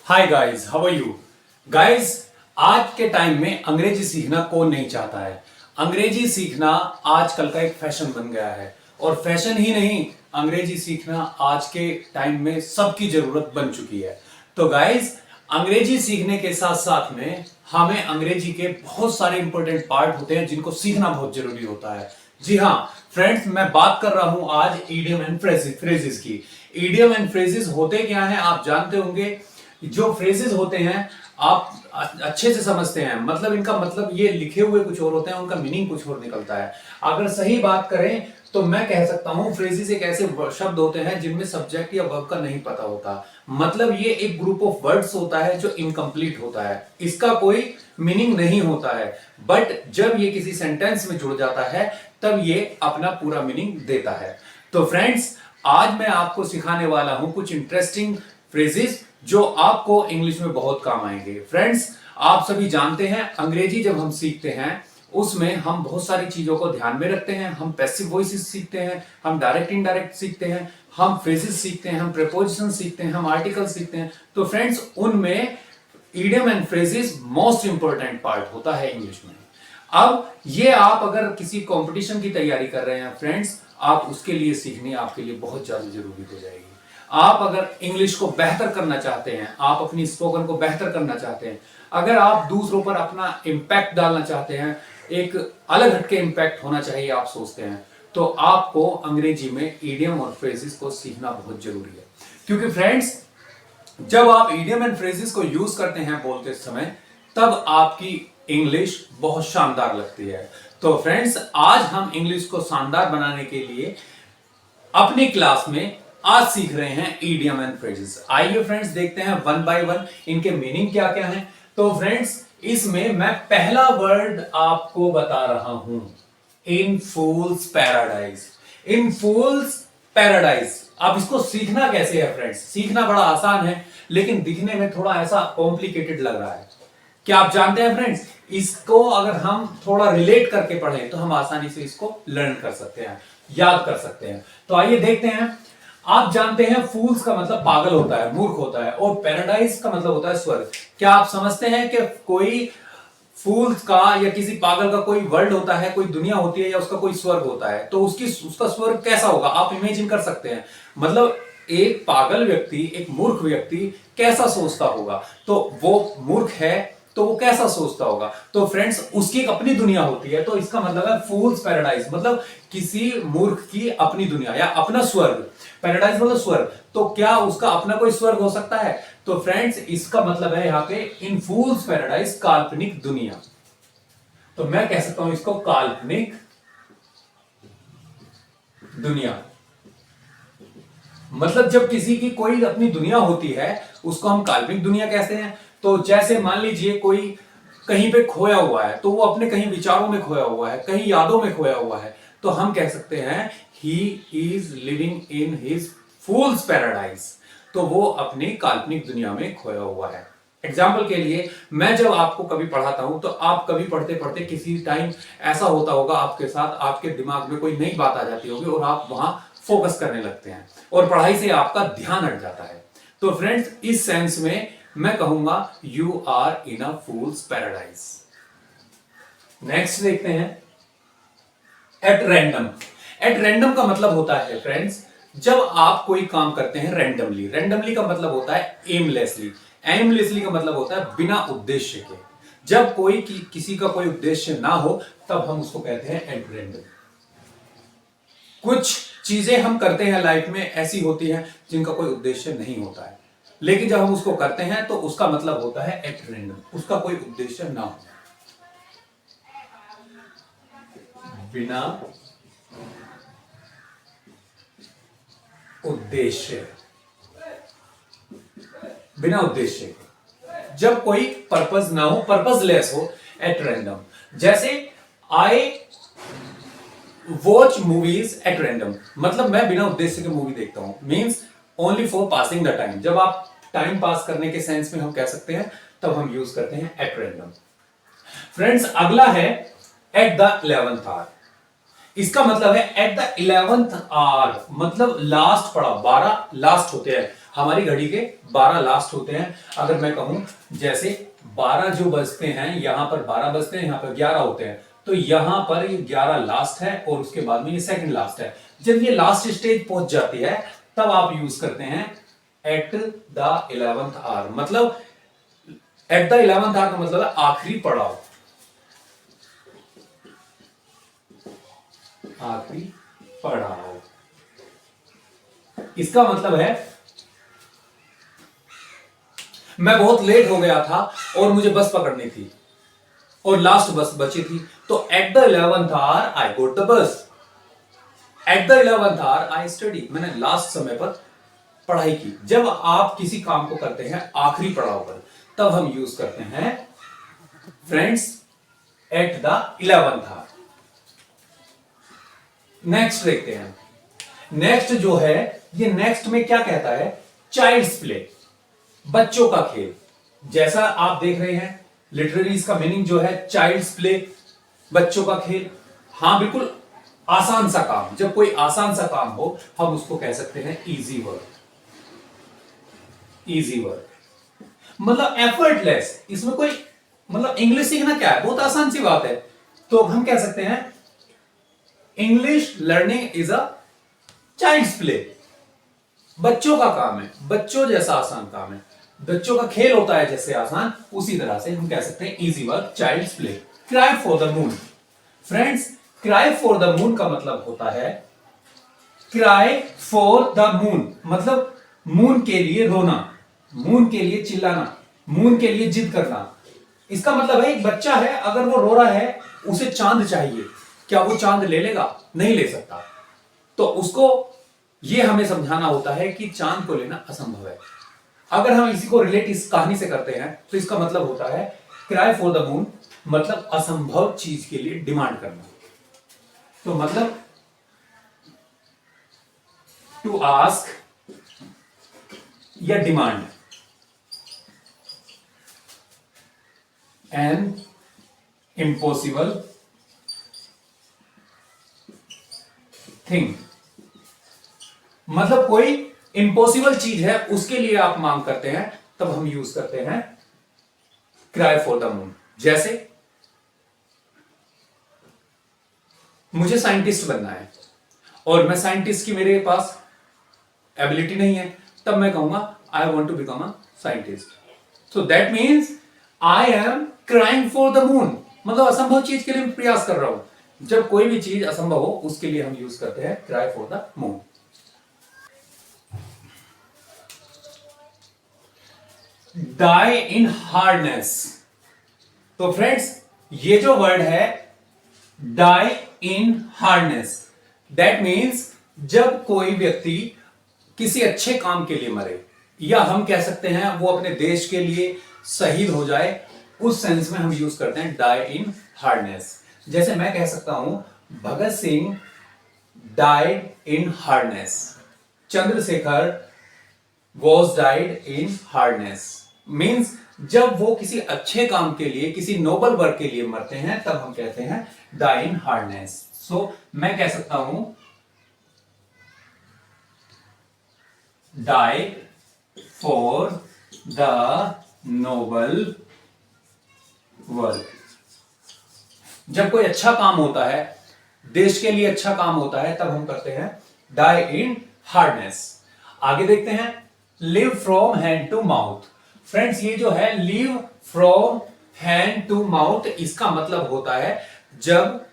Hi guys, how are you guys. आज के time में अंग्रेजी सीखना कौन नहीं चाहता है। अंग्रेजी सीखना आजकल का एक फैशन बन गया है और फैशन ही नहीं, अंग्रेजी सीखना आज के टाइम में सबकी जरूरत बन चुकी है। तो गाइस, अंग्रेजी सीखने के साथ साथ में हमें अंग्रेजी के बहुत सारे इंपॉर्टेंट पार्ट होते हैं जिनको सीखना बहुत जरूरी होता है। जी हाँ फ्रेंड्स, मैं बात कर रहा हूं आज इडियम एंड फ्रेजेस की। इडियम एंड फ्रेजेस होते क्या हैं आप जानते होंगे। जो फ्रेजेस होते हैं आप अच्छे से समझते हैं, मतलब इनका मतलब ये लिखे हुए कुछ और होते हैं, उनका मीनिंग कुछ और निकलता है। अगर सही बात करें तो मैं कह सकता हूं फ्रेजेस एक ऐसे शब्द होते हैं जिनमें सब्जेक्ट या वर्ब का नहीं पता होता। मतलब ये एक ग्रुप ऑफ वर्ड्स होता है जो इनकम्प्लीट होता है, इसका कोई मीनिंग नहीं होता है, बट जब ये किसी सेंटेंस में जुड़ जाता है तब ये अपना पूरा मीनिंग देता है। तो फ्रेंड्स, आज मैं आपको सिखाने वाला हूं कुछ इंटरेस्टिंग फ्रेजेस जो आपको इंग्लिश में बहुत काम आएंगे। फ्रेंड्स, आप सभी जानते हैं अंग्रेजी जब हम सीखते हैं उसमें हम बहुत सारी चीजों को ध्यान में रखते हैं। हम पैसिव वॉइसेस सीखते हैं, हम डायरेक्ट इनडायरेक्ट सीखते हैं, हम फ्रेजेस सीखते हैं, हम प्रीपोजिशन सीखते हैं, हम आर्टिकल सीखते हैं। तो फ्रेंड्स, उनमें idiom and phrases most important part होता है इंग्लिश में। अब ये आप अगर किसी कंपटीशन की तैयारी कर रहे हैं फ्रेंड्स, आप उसके लिए सीखनी आपके लिए बहुत ज्यादा जरूरी हो जाएगी। आप अगर इंग्लिश को बेहतर करना चाहते हैं, आप अपनी स्पोकन को बेहतर करना चाहते हैं, अगर आप दूसरों पर अपना इंपैक्ट डालना चाहते हैं, एक अलग हटके इंपैक्ट होना चाहिए आप सोचते हैं, तो आपको अंग्रेजी में इडियम और फ्रेजेस को सीखना बहुत जरूरी है। क्योंकि फ्रेंड्स, जब आप इडियम एंड फ्रेजेस को यूज करते हैं बोलते समय, तब आपकी इंग्लिश बहुत शानदार लगती है। तो फ्रेंड्स, आज हम इंग्लिश को शानदार बनाने के लिए अपनी क्लास में आज सीख रहे हैं इडियम एंड फ्रेजेस। आइए फ्रेंड्स, देखते हैं वन बाय वन इनके मीनिंग क्या क्या हैं। तो फ्रेंड्स, इसमें मैं पहला वर्ड आपको बता रहा हूं, इन फूल्स पैराडाइज। इन फूल्स पैराडाइज। अब इसको सीखना कैसे है फ्रेंड्स? सीखना बड़ा आसान है, लेकिन दिखने में थोड़ा ऐसा कॉम्प्लिकेटेड लग रहा है। क्या आप जानते हैं फ्रेंड्स, इसको अगर हम थोड़ा रिलेट करके पढ़ें तो हम आसानी से इसको लर्न कर सकते हैं, याद कर सकते हैं। तो आइए देखते हैं। आप जानते हैं फूल्स का मतलब पागल होता है, मूर्ख होता है, और पैराडाइज का मतलब होता है स्वर्ग। क्या आप समझते हैं कि कोई फूल्स का या किसी पागल का कोई वर्ल्ड होता है, कोई दुनिया होती है, या उसका कोई स्वर्ग होता है, तो उसका स्वर्ग कैसा होगा आप इमेजिन कर सकते हैं? मतलब एक पागल व्यक्ति, एक मूर्ख व्यक्ति कैसा सोचता होगा? तो वो मूर्ख है तो वो कैसा सोचता होगा? तो फ्रेंड्स, उसकी एक अपनी दुनिया होती है। तो इसका मतलब है फूल्स पैराडाइज, मतलब किसी मूर्ख की अपनी दुनिया या अपना स्वर्ग। पैराडाइज मतलब स्वर्ग, तो क्या उसका अपना कोई स्वर्ग हो सकता है? तो फ्रेंड्स, इसका मतलब है यहां पे इन फूल्स पैराडाइज, काल्पनिक दुनिया। तो मैं कह सकता हूं इसको काल्पनिक दुनिया। मतलब जब किसी की कोई अपनी दुनिया होती है उसको हम काल्पनिक दुनिया कहते हैं। तो जैसे मान लीजिए कोई कहीं पे खोया हुआ है, तो वो अपने कहीं विचारों में खोया हुआ है, कहीं यादों में खोया हुआ है, तो हम कह सकते हैं he is living in his fools paradise. तो वो अपनी काल्पनिक दुनिया में खोया हुआ है। एग्जाम्पल के लिए, मैं जब आपको कभी पढ़ाता हूं तो आप कभी पढ़ते पढ़ते किसी टाइम ऐसा होता होगा आपके साथ, आपके दिमाग में कोई नई बात आ जाती होगी और आप वहां फोकस करने लगते हैं और पढ़ाई से आपका ध्यान हट जाता है। तो फ्रेंड्स, इस सेंस में मैं कहूंगा you are in a fool's paradise. Next देखते हैं, एट रैंडम। एट रैंडम का मतलब होता है फ्रेंड्स, जब आप कोई काम करते हैं रैंडमली। रैंडमली का मतलब होता है एमलेसली। एमलेसली का मतलब होता है बिना उद्देश्य के। जब कोई किसी का कोई उद्देश्य ना हो तब हम उसको कहते हैं एट रैंडम। कुछ चीजें हम करते हैं लाइफ में ऐसी होती हैं जिनका कोई उद्देश्य नहीं होता है, लेकिन जब हम उसको करते हैं तो उसका मतलब होता है एट रैंडम, उसका कोई उद्देश्य ना हो, बिना उद्देश्य। बिना उद्देश्य, जब कोई पर्पस ना हो, पर्पसलेस हो, एट रैंडम। जैसे I watch movies at random, मतलब मैं बिना उद्देश्य के मूवी देखता हूं, means only for passing the time. जब आप टाइम पास करने के सेंस में हम कह सकते हैं, तब हम यूज करते हैं एट रैंडम। फ्रेंड्स, अगला है एट द 11th आवर। इसका मतलब है एट द 11th आवर, मतलब लास्ट पड़ा, 12 लास्ट होते हैं। हमारी घड़ी के 12 लास्ट होते हैं। अगर मैं कहूं जैसे 12 जो बजते हैं, यहां पर 12 बजते हैं, यहां पर 11 होते हैं, तो यहां पर ये 11 लास्ट है और उसके बाद में ये सेकंड लास्ट है। जब ये लास्ट स्टेज पहुंच जाती है तब आप यूज करते हैं एट द 11th आवर। मतलब एट द 11th आवर का मतलब है आखिरी पड़ाव, आखिरी पड़ाव। इसका मतलब है मैं बहुत लेट हो गया था और मुझे बस पकड़नी थी और लास्ट बस बची थी, तो at the 11th hour I got the bus. At the 11th hour I study, मैंने लास्ट समय पर पढ़ाई की। जब आप किसी काम को करते हैं आखिरी पड़ाव पर, तब हम यूज करते हैं friends at the 11th hour. Next देखते हैं। नेक्स्ट जो है, ये नेक्स्ट में क्या कहता है, चाइल्ड्स प्ले, बच्चों का खेल। जैसा आप देख रहे हैं लिटरली इसका मीनिंग जो है चाइल्ड्स प्ले, बच्चों का खेल। हां बिल्कुल आसान सा काम। जब कोई आसान सा काम हो हम उसको कह सकते हैं इजी वर्क। इजी वर्क मतलब एफर्टलेस। इसमें कोई मतलब इंग्लिश सीखना क्या है, बहुत आसान सी बात है। तो हम कह सकते हैं English learning is a child's play. बच्चों का काम है, बच्चों जैसा आसान काम है। बच्चों का खेल होता है जैसे आसान, उसी तरह से हम कह सकते हैं easy work, child's play. Cry for the moon. Friends cry for the moon का मतलब होता है, क्राई फॉर द मून मतलब मून के लिए रोना, मून के लिए चिल्लाना, मून के लिए जिद करना। इसका मतलब है एक बच्चा है, अगर वो रो रहा है, उसे चांद चाहिए, क्या वो चांद ले लेगा? नहीं ले सकता। तो उसको ये हमें समझाना होता है कि चांद को लेना असंभव है। अगर हम इसी को रिलेट इस कहानी से करते हैं तो इसका मतलब होता है क्राई फॉर द मून मतलब असंभव चीज के लिए डिमांड करना। तो मतलब टू आस्क या डिमांड एन इम्पॉसिबल थिंग। मतलब कोई इम्पॉसिबल चीज है उसके लिए आप मांग करते हैं, तब हम यूज करते हैं क्राई फॉर द मून। जैसे मुझे साइंटिस्ट बनना है और मैं साइंटिस्ट की मेरे पास एबिलिटी नहीं है, तब मैं कहूंगा I want to become a scientist. So that means I am crying for the moon. मतलब असंभव चीज के लिए मैं प्रयास कर रहा हूं। जब कोई भी चीज असंभव हो उसके लिए हम यूज करते हैं cry for the moon. Die in hardness. तो फ्रेंड्स ये जो वर्ड है die in hardness, that means जब कोई व्यक्ति किसी अच्छे काम के लिए मरे, या हम कह सकते हैं वो अपने देश के लिए शहीद हो जाए, उस सेंस में हम यूज करते हैं डाई इन हार्डनेस। जैसे मैं कह सकता हूं Bhagat Singh died in hardness, Chandrashekhar was died in hardness. Means जब वो किसी अच्छे काम के लिए, किसी नोबल वर्क के लिए मरते हैं, तब हम कहते हैं डाई इन हार्डनेस। सो मैं कह सकता हूं die for the noble work. जब कोई अच्छा काम होता है, देश के लिए अच्छा काम होता है, तब हम करते हैं डाई इन हार्डनेस। आगे देखते हैं live from hand to mouth. Friends ये जो है live from hand to mouth, इसका मतलब होता है जब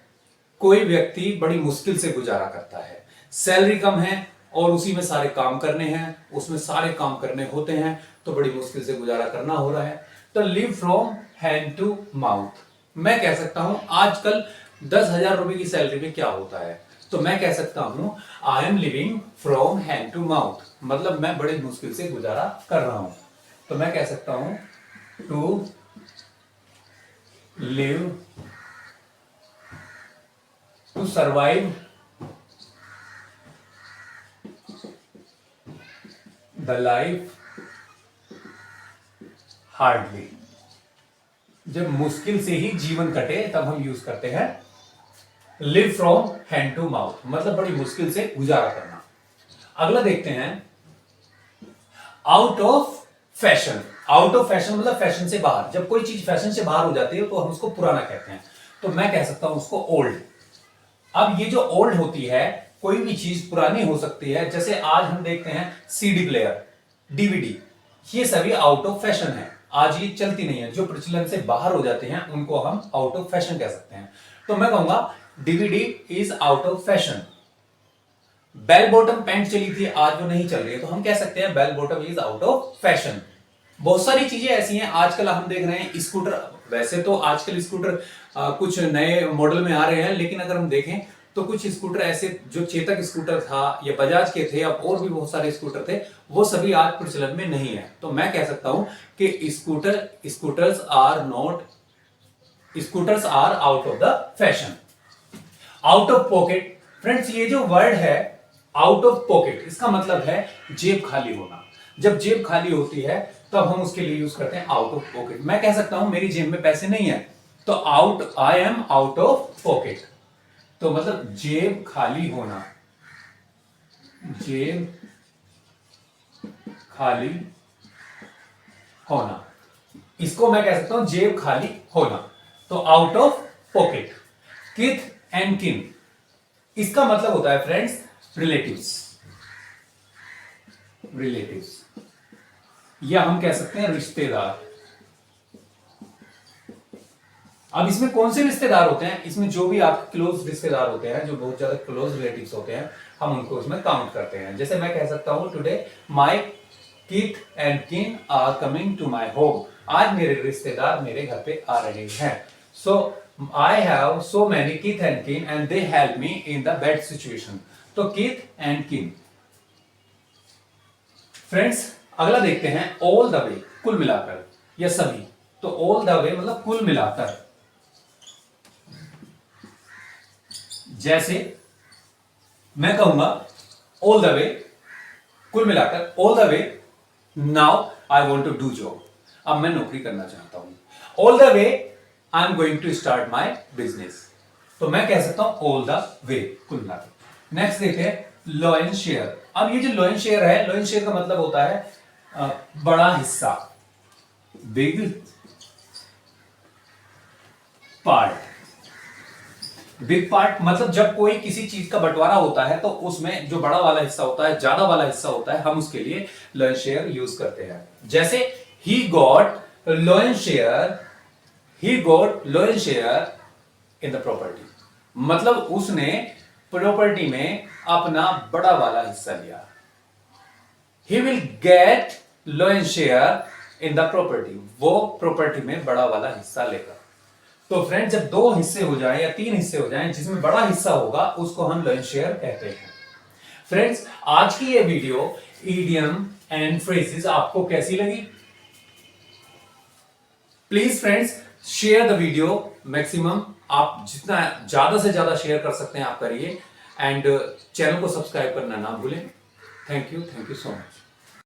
कोई व्यक्ति बड़ी मुश्किल से गुजारा करता है, सैलरी कम है और उसी में सारे काम करने हैं, उसमें सारे काम करने होते हैं, तो बड़ी मुश्किल से गुजारा करना हो रहा है, तो live from hand to mouth. मैं कह सकता हूं आजकल 10,000 रुपए की सैलरी में क्या होता है, तो मैं कह सकता हूं I am living from hand to mouth, मतलब मैं बड़े मुश्किल से गुजारा कर रहा हूं। तो मैं कह सकता हूं to live, to survive the life hardly. जब मुश्किल से ही जीवन कटे तब हम यूज करते हैं live from hand to mouth, मतलब बड़ी मुश्किल से गुजारा करना। अगला देखते हैं out of fashion. Out of fashion मतलब फैशन से बाहर। जब कोई चीज फैशन से बाहर हो जाती है तो हम उसको पुराना कहते हैं, तो मैं कह सकता हूं उसको ओल्ड। अब ये जो ओल्ड होती है, कोई भी चीज पुरानी हो सकती है, जैसे आज हम देखते हैं सीडी प्लेयर, डीवीडी, ये सभी आउट ऑफ फैशन है, आज ये चलती नहीं है। जो प्रचलन से बाहर हो जाते हैं उनको हम आउट ऑफ फैशन कह सकते हैं। तो मैं कहूंगा DVD is out of fashion. Bell bottom pant चली थी, आज वो नहीं चल रही है, तो हम कह सकते हैं bell bottom is out of fashion. बहुत सारी चीजें ऐसी हैं। आजकल हम देख रहे हैं स्कूटर, वैसे तो आजकल स्कूटर कुछ नए मॉडल में आ रहे हैं, लेकिन अगर हम देखें तो कुछ स्कूटर ऐसे जो चेतक स्कूटर था या बजाज के थे, अब और भी बहुत सारे स्कूटर थे, वो सभी आज प्रचलन में नहीं है। तो मैं कह सकता हूं कि scooters are out of the fashion. Out of pocket, friends ये जो वर्ड है आउट ऑफ पॉकेट, इसका मतलब है जेब खाली होना। जब जेब खाली होती है तब हम उसके लिए यूज करते हैं आउट ऑफ पॉकेट। मैं कह सकता हूं मेरी जेब में पैसे नहीं है, तो I am out of pocket, तो मतलब जेब खाली होना, जेब खाली होना, इसको मैं कह सकता हूं जेब खाली होना, तो आउट ऑफ पॉकेट। किथ एंड किन, इसका मतलब होता है फ्रेंड्स रिलेटिव्स, या हम कह सकते हैं रिश्तेदार। अब इसमें कौन से रिश्तेदार होते हैं? इसमें जो भी आपके क्लोज रिश्तेदार होते हैं, जो बहुत ज्यादा क्लोज रिलेटिव्स होते हैं, हम उनको उसमें काउंट करते हैं। जैसे मैं कह सकता हूं today my kith and kin are coming to my home, आज मेरे रिश्तेदार मेरे घर पे आ रहे हैं। So I have so many kith and kin and they help me in the bad situation, तो किथ एंड किन। फ्रेंड्स अगला देखते हैं ऑल द वे, कुल मिलाकर या सभी। तो ऑल द वे मतलब कुल मिलाकर, जैसे मैं कहूंगा ऑल द वे, कुल मिलाकर all the way now I want to do job, अब मैं नौकरी करना चाहता हूं। All the way I am going to start my business, तो मैं कह सकता हूं ऑल द वे, कुल मिलाकर। नेक्स्ट देखते हैं लॉयन शेयर। अब ये जो लॉयन शेयर है, लॉयन शेयर का मतलब होता है बड़ा हिस्सा, बिग पार्ट। बिग पार्ट मतलब जब कोई किसी चीज का बंटवारा होता है तो उसमें जो बड़ा वाला हिस्सा होता है, ज्यादा वाला हिस्सा होता है, हम उसके लिए लॉयन शेयर यूज करते हैं। जैसे he got lion share in the property, मतलब उसने प्रॉपर्टी में अपना बड़ा वाला हिस्सा लिया। He will get lion share in the property, वो प्रॉपर्टी में बड़ा वाला हिस्सा लेगा। तो फ्रेंड जब दो हिस्से हो जाएं या तीन हिस्से हो जाएं जिसमें बड़ा हिस्सा होगा, उसको हम लॉयन शेयर कहते हैं। फ्रेंड्स आज की ये वीडियो इडियम एंड फ्रेजेस आपको कैसी लगी? Please friends share the video maximum, आप जितना ज्यादा से ज्यादा शेयर कर सकते हैं आप करिए, एंड चैनल को सब्सक्राइब करना ना भूलें। Thank you so much.